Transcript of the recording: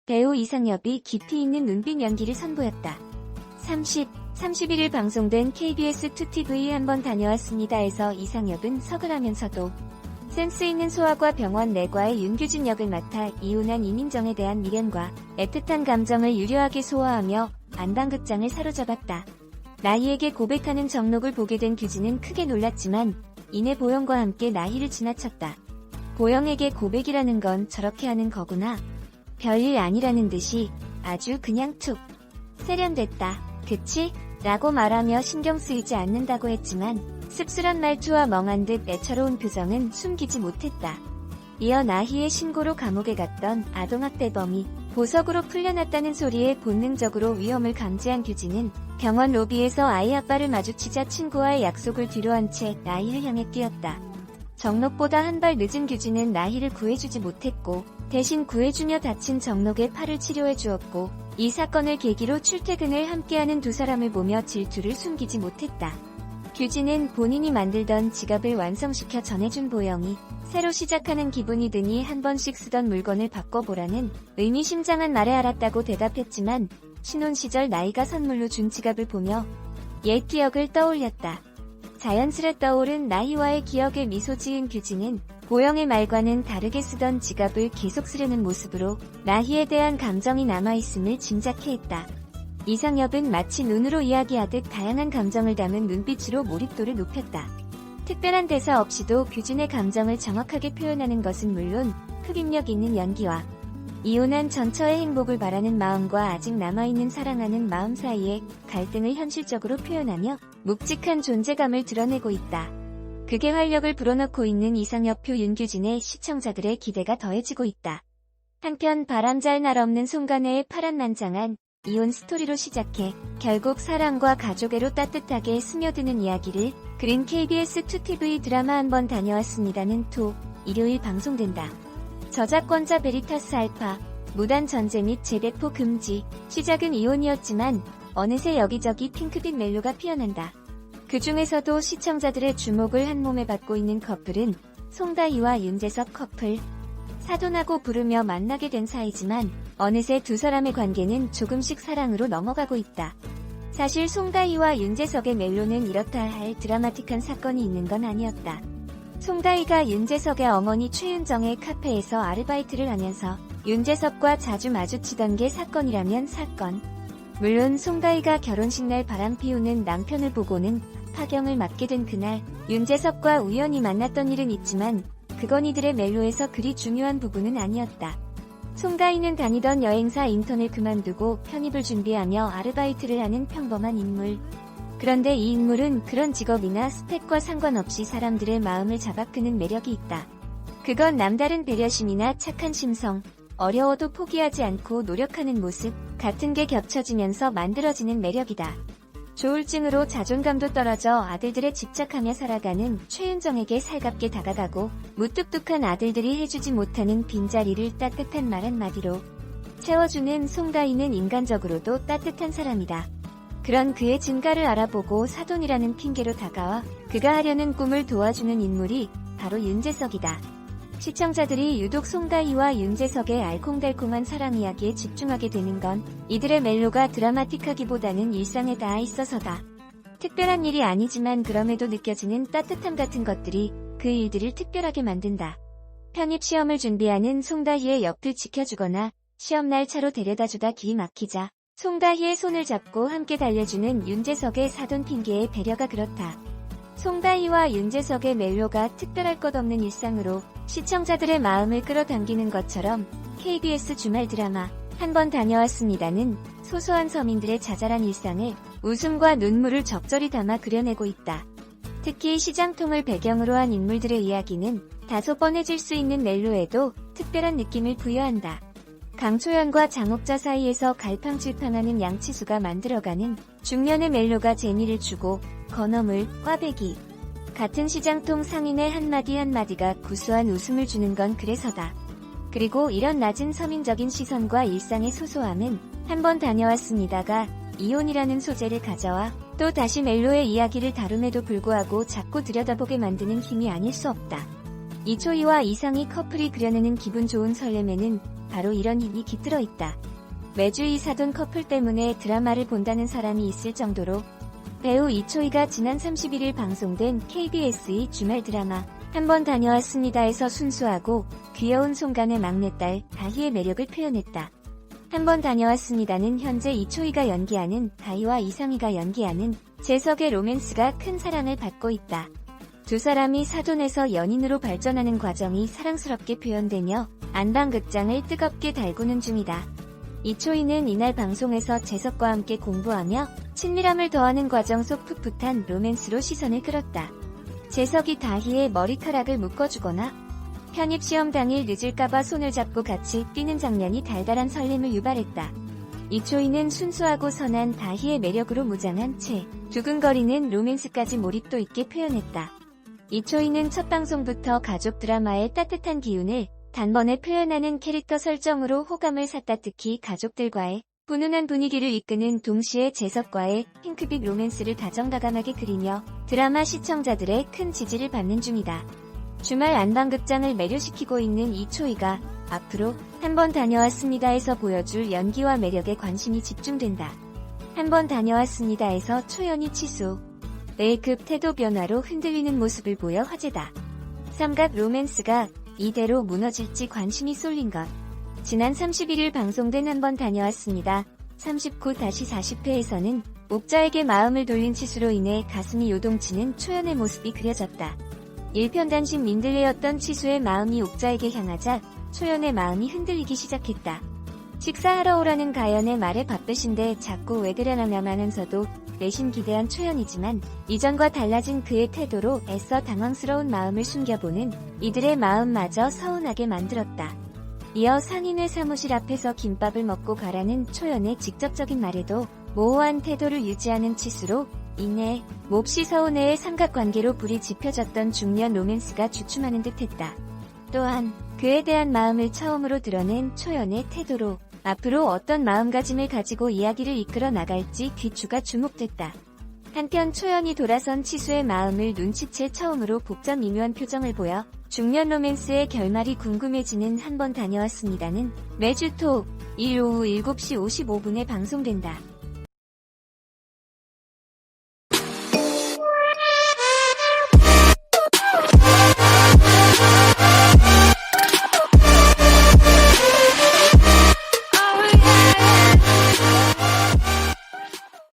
배우 이상엽이 깊이 있는 눈빛 연기를 선보였다. 31일 방송된 KBS 2TV 한번 다녀왔습니다에서 이상엽은 서글하면서도 센스 있는 소아과 병원 내과의 윤규진 역을 맡아 이혼한 이민정에 대한 미련과 애틋한 감정을 유려하게 소화하며 안방극장을 사로잡았다. 나희에게 고백하는 정록을 보게 된 규진은 크게 놀랐지만 이내 보영과 함께 나희를 지나쳤다. 보영에게 고백이라는 건 저렇게 하는 거구나. 별일 아니라는 듯이 아주 그냥 툭 세련됐다. 그치? 라고 말하며 신경 쓰이지 않는다고 했지만 씁쓸한 말투와 멍한 듯 애처로운 표정은 숨기지 못했다. 이어 나희의 신고로 감옥에 갔던 아동학대범이 보석으로 풀려났다는 소리에 본능적으로 위험을 감지한 규진은 병원 로비에서 아이 아빠를 마주치자 친구와의 약속을 뒤로한 채 나희를 향해 뛰었다. 정록보다 한 발 늦은 규진은 나희를 구해주지 못했고 대신 구해주며 다친 정록의 팔을 치료해 주었고 이 사건을 계기로 출퇴근을 함께하는 두 사람을 보며 질투를 숨기지 못했다. 규진은 본인이 만들던 지갑을 완성시켜 전해준 보영이 새로 시작하는 기분이 드니 한 번씩 쓰던 물건을 바꿔보라는 의미심장한 말에 알았다고 대답했지만 신혼 시절 나이가 선물로 준 지갑을 보며 옛 기억을 떠올렸다. 자연스레 떠오른 나희와의 기억에 미소 지은 규진은 보영의 말과는 다르게 쓰던 지갑을 계속 쓰려는 모습으로 나희에 대한 감정이 남아있음을 짐작해 했다. 이상엽은 마치 눈으로 이야기하듯 다양한 감정을 담은 눈빛으로 몰입도를 높였다. 특별한 대사 없이도 규진의 감정을 정확하게 표현하는 것은 물론 흡입력 있는 연기와 이혼한 전처의 행복을 바라는 마음과 아직 남아있는 사랑하는 마음 사이의 갈등을 현실적으로 표현하며 묵직한 존재감을 드러내고 있다. 극의 활력을 불어넣고 있는 이상엽표 윤규진의 시청자들의 기대가 더해지고 있다. 한편 바람잘 날 없는 송가네의 파란만장한 이혼 스토리로 시작해 결국 사랑과 가족애로 따뜻하게 스며드는 이야기를 그린 KBS 2TV 드라마 한번 다녀왔습니다는 일요일 방송된다. 저작권자 베리타스 알파, 무단 전제 및 재배포 금지, 시작은 이혼이었지만 어느새 여기저기 핑크빛 멜로가 피어난다. 그 중에서도 시청자들의 주목을 한몸에 받고 있는 커플은 송다희와 윤재석 커플. 사돈하고 부르며 만나게 된 사이지만 어느새 두 사람의 관계는 조금씩 사랑으로 넘어가고 있다. 사실 송다희와 윤재석의 멜로는 이렇다 할 드라마틱한 사건이 있는 건 아니었다. 송다희가 윤재석의 어머니 최윤정의 카페에서 아르바이트를 하면서 윤재석과 자주 마주치던 게 사건이라면 사건. 물론 송다희가 결혼식 날 바람 피우는 남편을 보고는 파경을 맞게 된 그날 윤재석과 우연히 만났던 일은 있지만 그건 이들의 멜로에서 그리 중요한 부분은 아니었다. 송다희는 다니던 여행사 인턴을 그만두고 편입을 준비하며 아르바이트를 하는 평범한 인물. 그런데 이 인물은 그런 직업이나 스펙과 상관없이 사람들의 마음을 잡아끄는 매력이 있다. 그건 남다른 배려심이나 착한 심성, 어려워도 포기하지 않고 노력하는 모습 같은 게 겹쳐지면서 만들어지는 매력이다. 조울증으로 자존감도 떨어져 아들들에 집착하며 살아가는 최윤정에게 살갑게 다가가고 무뚝뚝한 아들들이 해주지 못하는 빈자리를 따뜻한 말 한마디로 채워주는 송다희는 인간적으로도 따뜻한 사람이다. 그런 그의 증가를 알아보고 사돈이라는 핑계로 다가와 그가 하려는 꿈을 도와주는 인물이 바로 윤재석이다. 시청자들이 유독 송다희와 윤재석의 알콩달콩한 사랑 이야기에 집중하게 되는 건 이들의 멜로가 드라마틱하기보다는 일상에 닿아 있어서다. 특별한 일이 아니지만 그럼에도 느껴지는 따뜻함 같은 것들이 그 일들을 특별하게 만든다. 편입 시험을 준비하는 송다희의 옆을 지켜주거나 시험날 차로 데려다주다 길이 막히자 송다희의 손을 잡고 함께 달려주는 윤재석의 사돈 핑계의 배려가 그렇다. 송다희와 윤재석의 멜로가 특별할 것 없는 일상으로 시청자들의 마음을 끌어당기는 것처럼 KBS 주말 드라마 한번 다녀왔습니다는 소소한 서민들의 자잘한 일상을 웃음과 눈물을 적절히 담아 그려내고 있다. 특히 시장통을 배경으로 한 인물들의 이야기는 다소 뻔해질 수 있는 멜로에도 특별한 느낌을 부여한다. 강초연과 장옥자 사이에서 갈팡질팡하는 양치수가 만들어가는 중년의 멜로가 재미를 주고 건어물, 꽈배기 같은 시장통 상인의 한마디 한마디가 구수한 웃음을 주는 건 그래서다. 그리고 이런 낮은 서민적인 시선과 일상의 소소함은 한번 다녀왔습니다가 이혼이라는 소재를 가져와 또 다시 멜로의 이야기를 다룸에도 불구하고 자꾸 들여다보게 만드는 힘이 아닐 수 없다. 이초희와 이상희 커플이 그려내는 기분 좋은 설렘에는 바로 이런 힘이 깃들어 있다. 매주 이 사돈 커플 때문에 드라마를 본다는 사람이 있을 정도로 배우 이초희가 지난 31일 방송된 KBS의 주말 드라마 한 번 다녀왔습니다에서 순수하고 귀여운 송강의 막내딸 다희의 매력을 표현했다. 한 번 다녀왔습니다는 현재 이초희가 연기하는 다희와 이상희가 연기하는 재석의 로맨스가 큰 사랑을 받고 있다. 두 사람이 사돈에서 연인으로 발전하는 과정이 사랑스럽게 표현되며 안방극장을 뜨겁게 달구는 중이다. 이초희는 이날 방송에서 재석과 함께 공부하며 친밀함을 더하는 과정 속 풋풋한 로맨스로 시선을 끌었다. 재석이 다희의 머리카락을 묶어주거나 편입시험 당일 늦을까봐 손을 잡고 같이 뛰는 장면이 달달한 설렘을 유발했다. 이초희는 순수하고 선한 다희의 매력으로 무장한 채 두근거리는 로맨스까지 몰입도 있게 표현했다. 이초희는 첫 방송부터 가족 드라마의 따뜻한 기운을 단번에 표현하는 캐릭터 설정으로 호감을 샀다. 특히 가족들과의 훈훈한 분위기를 이끄는 동시에 재석과의 핑크빛 로맨스를 다정다감하게 그리며 드라마 시청자들의 큰 지지를 받는 중이다. 주말 안방극장을 매료시키고 있는 이초희가 앞으로 한 번 다녀왔습니다에서 보여줄 연기와 매력에 관심이 집중된다. 한 번 다녀왔습니다에서 초연이 치수, A급 태도 변화로 흔들리는 모습을 보여 화제다. 삼각 로맨스가 이대로 무너질지 관심이 쏠린 것. 지난 31일 방송된 한 번 다녀왔습니다. 39-40회에서는 옥자에게 마음을 돌린 치수로 인해 가슴이 요동치는 초연의 모습이 그려졌다. 일편단심 민들레였던 치수의 마음이 옥자에게 향하자 초연의 마음이 흔들리기 시작했다. 식사하러 오라는 가연의 말에 바쁘신데 자꾸 왜 그러나 하면서도 내심 기대한 초연이지만 이전과 달라진 그의 태도로 애써 당황스러운 마음을 숨겨보는 이들의 마음마저 서운하게 만들었다. 이어 상인의 사무실 앞에서 김밥을 먹고 가라는 초연의 직접적인 말에도 모호한 태도를 유지하는 치수로 인해 몹시 서운해의 삼각관계로 불이 지펴졌던 중년 로맨스가 주춤하는 듯했다. 또한 그에 대한 마음을 처음으로 드러낸 초연의 태도로 앞으로 어떤 마음가짐을 가지고 이야기를 이끌어 나갈지 귀추가 주목됐다. 한편 초연이 돌아선 치수의 마음을 눈치채 처음으로 복잡 미묘한 표정을 보여 중년 로맨스의 결말이 궁금해지는 한 번 다녀왔습니다는 매주 토 일 오후 7시 55분에 방송된다.